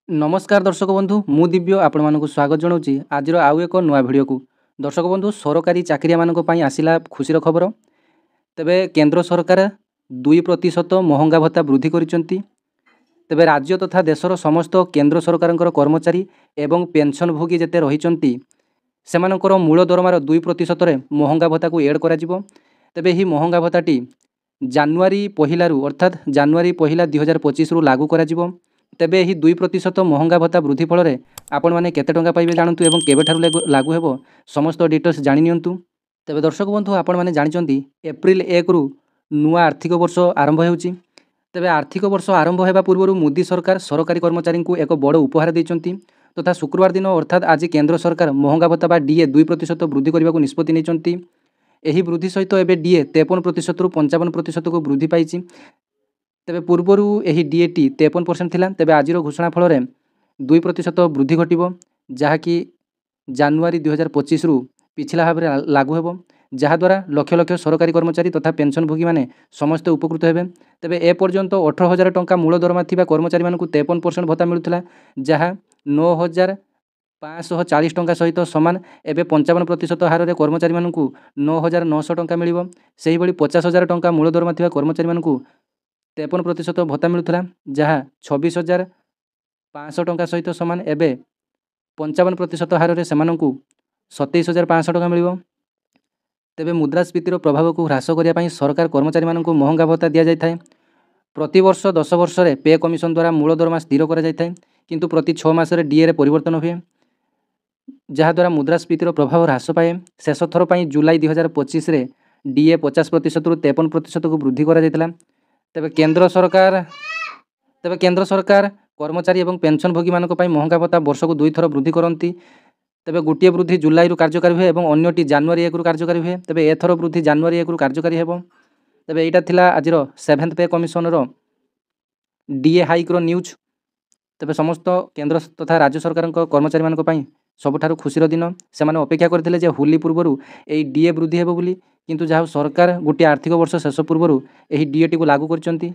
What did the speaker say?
नमस्कार दर्शक बंधु मु दिव्य आपण मानक स्वागत जनाऊँगी आज आउ एक नुआ भिडियो को। दर्शक बंधु सरकारी चाकरिया मानक आसिला खुशीर खबर। तेबे केंद्र सरकार 2% महंगा भत्ता वृद्धि करिसेंती। तेबे राज्य तथा देशर समस्त केंद्र सरकार कर्मचारी एवं पेंशन भोगी जेते रहिचंती सेमानकर मूल दरमार 2% रे महंगा भत्ता को एड करा जिवो। तेबे ही महंगा भत्ताटी जानुआरी पहिलारू अर्थात जानुआरी पहिला 2025 रु लागू करा जिवो। तेबे ही 2% महंगा भत्ता वृद्धि फल आपण मैंने केते टंका पाइबे जानतु एवं केबे ठारू लागू हेबो समस्त डिटेल्स जानि नियंतु। तेबे दर्शक बंधु आपण मैंने जानिचंती एप्रिल 1 रु नुआ आर्थिक वर्ष आरंभ हेउची। तेबे आर्थिक वर्ष आरंभ हेबा पूर्व मोदी सरकार सरकारी कर्मचारी को एक बड़ उपहार देइचंती तथा शुक्रवार दिन अर्थात आज केंद्र सरकार महंगा भत्ता बा डीए 2% वृद्धि करने को निष्पत्ति नेइचंती। एही वृद्धि सहित एबे डीए 53% रु 55% को वृद्धि पाइची। तेबे पूर्वरू एही डीएटी 53% थिला। तेबे आजिर घोषणा फल 2% वृद्धि घटिबो जहाँकि जानुआरी 2025 रु पिछला भाव में लागू हेबो जहाद्वारा लक्ष लक्ष सरकारी कर्मचारी तथा पेंशन भोगी माने समस्त उपकृत हेबे। तेबे ए पर्यंत 18,000 टंका मूल दरमा थिबा कर्मचारी मानकु 53% भत्ता मिलुथिला जहाँ 9,540 टंका सहित समान। एबे 55% हार रे कर्मचारी मानकु 9,900 टंका मिलिबो। सेही भली 50,000 टंका मूल दरमा थिबा कर्मचारी मानकु 53% भत्ता मिलुथिला जहाँ 26,500 टंका सहित समान। एबे 55% हार रे सेमानकु 27,500 टंका मिलिबो। तेबे मुद्रास्फीतिर प्रभाव को ह्रास करिया पई सरकार कर्मचारी मानकु महंगा भत्ता दिया जाय थाए। प्रति वर्ष 10 वर्ष रे पे कमिशन द्वारा मूल दरमा स्थिर करा जाय थाए किंतु प्रति 6 मास रे डीए रे परिवर्तन हुए जहाद्वारा मुद्रास्फीतिर प्रभाव ह्रास पाए। शेष थर पई जुलाई 2025 रे डीए 50% रु 53% को वृद्धि करा जायतिला। तेबे केंद्र सरकार कर्मचारी एवं पेंशन भोगी मानक पई महंगा भत्ता वर्ष को 2 थर वृद्धि करती। तेबे गोटे वृद्धि जुलाई रु कार्यकारी हुए और अन्यटी जानुआरी 1 रु कार्यकारी हुए। तेबे एथर वृद्धि जानुआरी 1 रु कार्यकारी हेबो। तेबे एटा थिला आजिर 7th पे कमिशन रो डीए हाइक रो न्यूज। तेबे समस्त केंद्र तथा राज्य सरकार कर्मचारी मानक पई सबठारु खुशीर दिन। सेमाने अपेक्षा करथिले जे होली पूर्वरु एई डीए वृद्धि हेबो बोली किंतु जहा सरकार गोटे आर्थिक वर्ष शेष पूर्वरु एही डीए टी को लागू करचंती।